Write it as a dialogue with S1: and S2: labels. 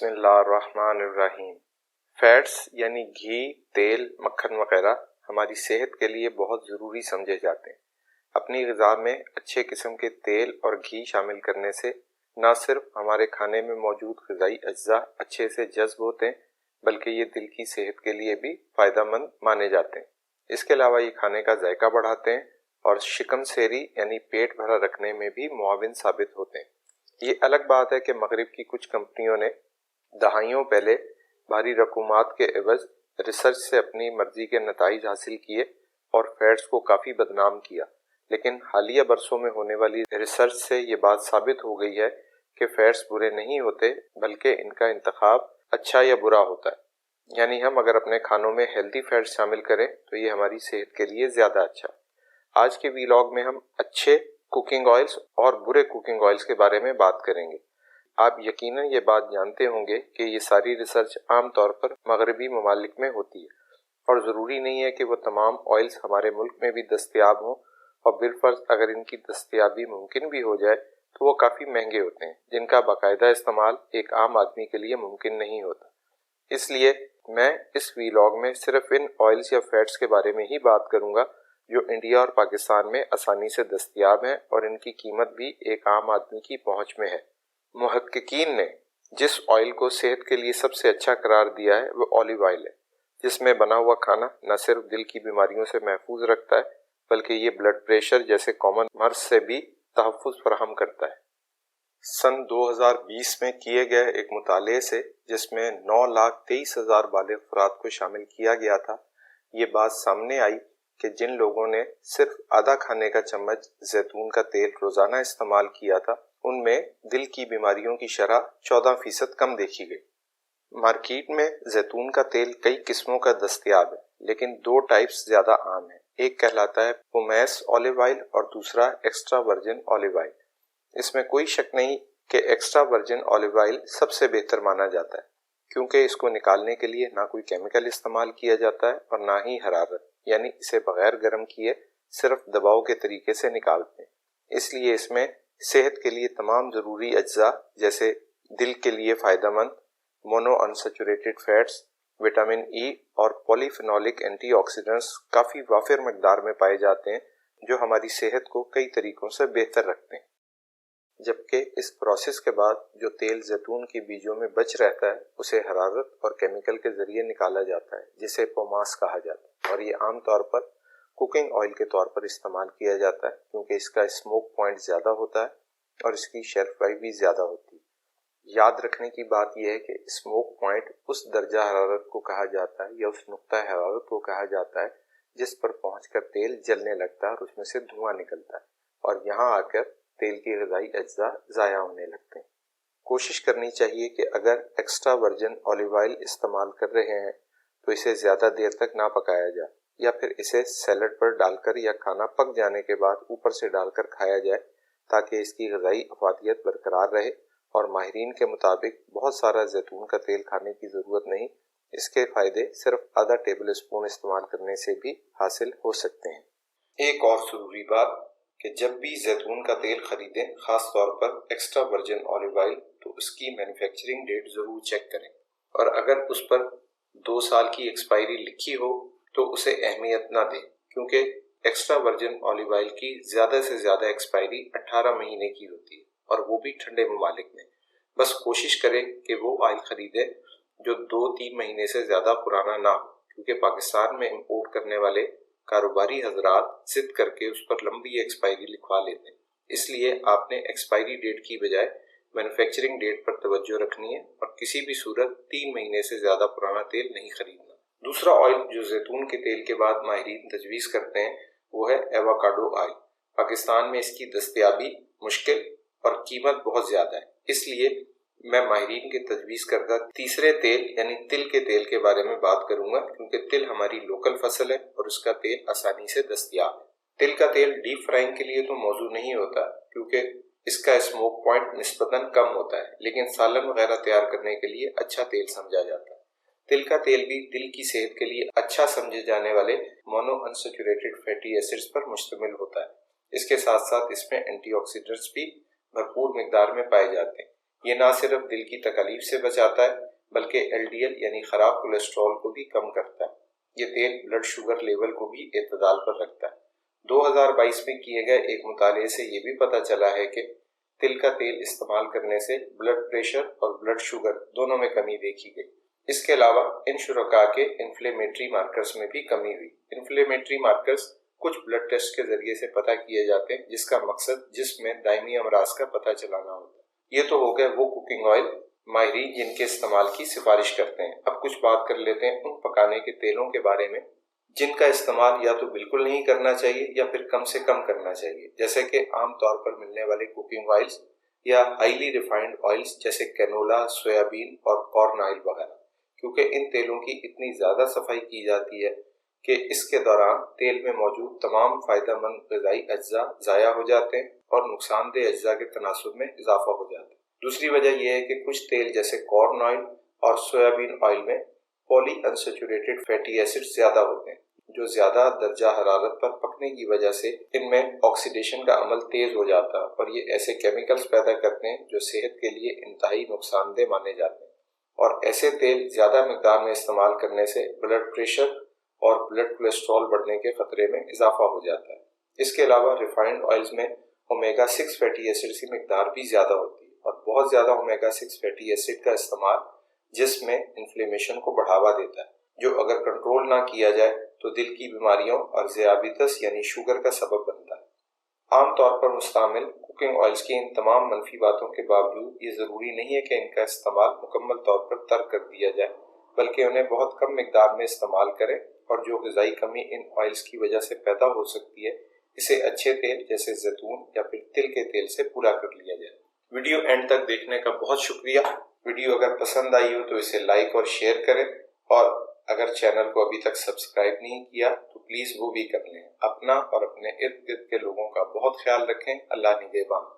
S1: बिस्मिल्लाहिर्रहमानिर्रहीम। फैट्स यानी घी, तेल, मक्खन वगैरह हमारी सेहत के लिए बहुत ज़रूरी समझे जाते हैं। अपनी ग़िज़ा में अच्छे किस्म के तेल और घी शामिल करने से न सिर्फ हमारे खाने में मौजूद ग़िज़ाई अज्जा अच्छे से जज़्ब होते हैं, बल्कि ये दिल की सेहत के लिए भी फ़ायदेमंद माने जाते हैं। इसके अलावा ये खाने का जायका बढ़ाते हैं और शिकम सेरी यानी पेट भरा रखने में भी मुआविन साबित होते हैं। ये अलग बात है कि मगरिब की कुछ कंपनियों ने दहाइयों पहले भारी रकूमात के एवज रिसर्च से अपनी मर्जी के नताइज हासिल किए और फैट्स को काफ़ी बदनाम किया, लेकिन हालिया बरसों में होने वाली रिसर्च से ये बात साबित हो गई है कि फैट्स बुरे नहीं होते, बल्कि इनका इंतखाब अच्छा या बुरा होता है। यानी हम अगर अपने खानों में हेल्दी फैट्स शामिल करें तो ये हमारी सेहत के लिए ज़्यादा अच्छा। आज के वीलॉग में हम अच्छे कुकिंग ऑयल्स और बुरे कुकिंग ऑयल्स के बारे में बात करेंगे। आप यकीनन ये बात जानते होंगे कि ये सारी रिसर्च आम तौर पर मगरबी ममालिक में होती है और ज़रूरी नहीं है कि वो तमाम ऑयल्स हमारे मुल्क में भी दस्तयाब हों, और बिलफर्ज अगर इनकी दस्तयाबी मुमकिन भी हो जाए तो वो काफ़ी महंगे होते हैं, जिनका बाकायदा इस्तेमाल एक आम आदमी के लिए मुमकिन नहीं होता। इसलिए मैं इस वीलॉग में सिर्फ इन ऑयल्स या फैट्स के बारे में ही बात करूँगा जो इंडिया और पाकिस्तान में आसानी से दस्तयाब हैं और इनकी कीमत भी एक आम आदमी की पहुँच में है। मुहक्किकीन ने जिस ऑयल को सेहत के लिए सबसे अच्छा करार दिया है वो ऑलिव ऑयल है, जिसमें बना हुआ खाना न सिर्फ दिल की बीमारियों से महफूज रखता है, बल्कि ये ब्लड प्रेशर जैसे कॉमन मर्ज से भी तहफ़्फ़ुज़ फराहम करता है। सन 2020 में किए गए एक मुताले से, जिसमें 9,23,000 बालिग़ अफ़राद को शामिल किया गया था, ये बात सामने आई कि जिन लोगों ने सिर्फ आधा खाने का चम्मच जैतून का तेल रोज़ाना इस्तेमाल किया था, उनमें दिल की बीमारियों की शरह 14% कम देखी गई। मार्केट में जैतून का तेल कई किस्मों का दस्तयाब है, लेकिन दो टाइप्स ज़्यादा आम है। एक कहलाता है पुमेस ऑलिव ऑयल और दूसरा एक्स्ट्रा वर्जिन ऑलिव ऑयल। इसमें कोई शक नहीं कि एक्स्ट्रा वर्जिन ऑलिव ऑयल सबसे बेहतर माना जाता है, क्योंकि इसको निकालने के लिए ना कोई केमिकल इस्तेमाल किया जाता है और ना ही हरारत, यानी इसे बगैर गर्म किए सिर्फ दबाव के तरीके से निकालते हैं। इसलिए इसमें सेहत के लिए तमाम ज़रूरी अज्जा जैसे दिल के लिए फ़ायदेमंद mono unsaturated fats, vitamin E और पॉलीफेनोलिक एंटीऑक्सीडेंट्स काफ़ी वाफिर मकदार में पाए जाते हैं, जो हमारी सेहत को कई तरीकों से बेहतर रखते हैं। जबकि इस प्रोसेस के बाद जो तेल जैतून के बीजों में बच रहता है, उसे हरारत और केमिकल के ज़रिए निकाला जाता है, जिसे पोमास कहा जाता है, और ये आम तौर पर कुकिंग ऑयल के तौर पर इस्तेमाल किया जाता है, क्योंकि इसका स्मोक पॉइंट ज़्यादा होता है और इसकी शेल्फ लाइफ भी ज़्यादा होती है। याद रखने की बात यह है कि स्मोक पॉइंट उस दर्जा हरारत को कहा जाता है या उस नुक्ता हरारत को कहा जाता है जिस पर पहुंचकर तेल जलने लगता है और उसमें से धुआं निकलता है, और यहाँ आकर तेल के ग़िज़ाई अज्जा ज़ाया होने लगते हैं। कोशिश करनी चाहिए कि अगर एक्स्ट्रा वर्जिन ऑलिव ऑयल इस्तेमाल कर रहे हैं तो इसे ज़्यादा देर तक ना पकाया जाए, या फिर इसे सैलड पर डालकर या खाना पक जाने के बाद ऊपर से डालकर खाया जाए, ताकि इसकी ग़िज़ाई अफादियत बरकरार रहे। और माहिरीन के मुताबिक बहुत सारा जैतून का तेल खाने की ज़रूरत नहीं, इसके फ़ायदे सिर्फ आधा टेबल स्पून इस्तेमाल करने से भी हासिल हो सकते हैं। एक और ज़रूरी बात कि जब भी जैतून का तेल खरीदें, ख़ास तौर पर एक्स्ट्रा वर्जिन ऑलिव ऑयल, तो उसकी मैन्युफैक्चरिंग डेट ज़रूर चेक करें, और अगर उस पर 2 साल की एक्सपायरी लिखी हो तो उसे अहमियत ना दें, क्योंकि एक्स्ट्रा वर्जिन ऑलिव ऑयल की ज़्यादा से ज़्यादा एक्सपायरी 18 महीने की होती है, और वो भी ठंडे ममालिक में। बस कोशिश करें कि वो ऑयल ख़रीदें जो 2-3 महीने से ज़्यादा पुराना ना हो, क्योंकि पाकिस्तान में इंपोर्ट करने वाले कारोबारी हजरात जिद करके उस पर लंबी एक्सपायरी लिखवा लेते हैं। इसलिए आपने एक्सपायरी डेट की बजाय मैन्युफैक्चरिंग डेट पर तवज्जो रखनी है और किसी भी सूरत 3 महीने से ज़्यादा पुराना तेल नहीं खरीदना। दूसरा ऑयल जो जैतून के तेल के बाद माहिरीन तजवीज़ करते हैं वो है एवोकाडो ऑयल। पाकिस्तान में इसकी दस्तयाबी मुश्किल और कीमत बहुत ज़्यादा है, इसलिए मैं माहिरीन के तजवीज़ करदा तीसरे तेल यानी तिल के तेल के बारे में बात करूंगा, क्योंकि तिल हमारी लोकल फसल है और उसका तेल आसानी से दस्तयाब है। तिल का तेल डीप फ्राइंग के लिए तो मौजू नहीं होता, क्योंकि इसका स्मोक पॉइंट निस्बतन कम होता है, लेकिन सालन वगैरह तैयार करने के लिए अच्छा तेल समझा जाता है। तिल का तेल भी दिल की सेहत के लिए अच्छा समझे जाने वाले मोनो अनसैचुरेटेड फैटी एसिड्स पर मुश्तमिल होता है। इसके साथ साथ इसमें एंटीऑक्सीडेंट्स भी भरपूर मिकदार में पाए जाते हैं। یہ نہ صرف دل کی تکالیف سے بچاتا ہے بلکہ LDL یعنی خراب کولیسٹرول کو بھی کم کرتا ہے۔ یہ تیل بلڈ شوگر لیول کو بھی اعتدال پر رکھتا ہے۔ 2022 میں کیے گئے ایک مطالعے سے یہ بھی پتہ چلا ہے کہ تل کا تیل استعمال کرنے سے بلڈ پریشر اور بلڈ شوگر دونوں میں کمی دیکھی گئی۔ اس کے علاوہ ان شرکاء کے انفلیمیٹری مارکرز میں بھی کمی ہوئی۔ انفلیمیٹری مارکرز کچھ بلڈ ٹیسٹ کے ذریعے سے پتہ کیے جاتے ہیں جس کا مقصد جسم میں دائمی امراض کا پتہ چلانا ہوتا ہے۔ یہ تو ہو گئے وہ کوکنگ آئل ماہرین جن کے استعمال کی سفارش کرتے ہیں۔ اب کچھ بات کر لیتے ہیں ان پکانے کے تیلوں کے بارے میں جن کا استعمال یا تو بالکل نہیں کرنا چاہیے یا پھر کم سے کم کرنا چاہیے، جیسے کہ عام طور پر ملنے والے کوکنگ آئلز یا ہائیلی ریفائنڈ آئلز جیسے کینولا، سویابین اور کارن آئل وغیرہ، کیونکہ ان تیلوں کی اتنی زیادہ صفائی کی جاتی ہے کہ اس کے دوران تیل میں موجود تمام فائدہ مند غذائی اجزاء ضائع ہو جاتے ہیں اور نقصان دہ اجزاء کے تناسب میں اضافہ ہو جاتا ہے۔ دوسری وجہ یہ ہے کہ کچھ تیل جیسے کارن آئل اور سویابین آئل میں پولی انسیچوریٹڈ فیٹی ایسڈ زیادہ ہوتے ہیں، جو زیادہ درجہ حرارت پر پکنے کی وجہ سے ان میں آکسیڈیشن کا عمل تیز ہو جاتا ہے اور یہ ایسے کیمیکلز پیدا کرتے ہیں جو صحت کے لیے انتہائی نقصان دہ مانے جاتے ہیں، اور ایسے تیل زیادہ مقدار میں استعمال کرنے سے بلڈ پریشر اور بلڈ کولیسٹرول بڑھنے کے خطرے میں اضافہ ہو جاتا ہے۔ اس کے علاوہ ریفائنڈ آئلز میں اومیگا 6 فیٹی ایسڈ کی مقدار بھی زیادہ ہوتی ہے، اور بہت زیادہ اومیگا 6 فیٹی ایسڈ کا استعمال جسم میں انفلیمیشن کو بڑھاوا دیتا ہے، جو اگر کنٹرول نہ کیا جائے تو دل کی بیماریوں اور ذیابیطس یعنی شوگر کا سبب بنتا ہے۔ عام طور پر مستعمل کوکنگ آئلز کی ان تمام منفی باتوں کے باوجود یہ ضروری نہیں ہے کہ ان کا استعمال مکمل طور پر ترک کر دیا جائے، بلکہ انہیں بہت کم مقدار میں استعمال کریں، اور جو غذائی کمی ان آئلز کی وجہ سے پیدا ہو سکتی ہے اسے اچھے تیل جیسے زیتون یا پھر تل کے تیل سے پورا کر لیا جائے۔ ویڈیو اینڈ تک دیکھنے کا بہت شکریہ۔ ویڈیو اگر پسند آئی ہو تو اسے لائک اور شیئر کریں، اور اگر چینل کو ابھی تک سبسکرائب نہیں کیا تو پلیز وہ بھی کر لیں۔ اپنا اور اپنے ارد گرد کے لوگوں کا بہت خیال رکھیں۔ اللہ نگہبان۔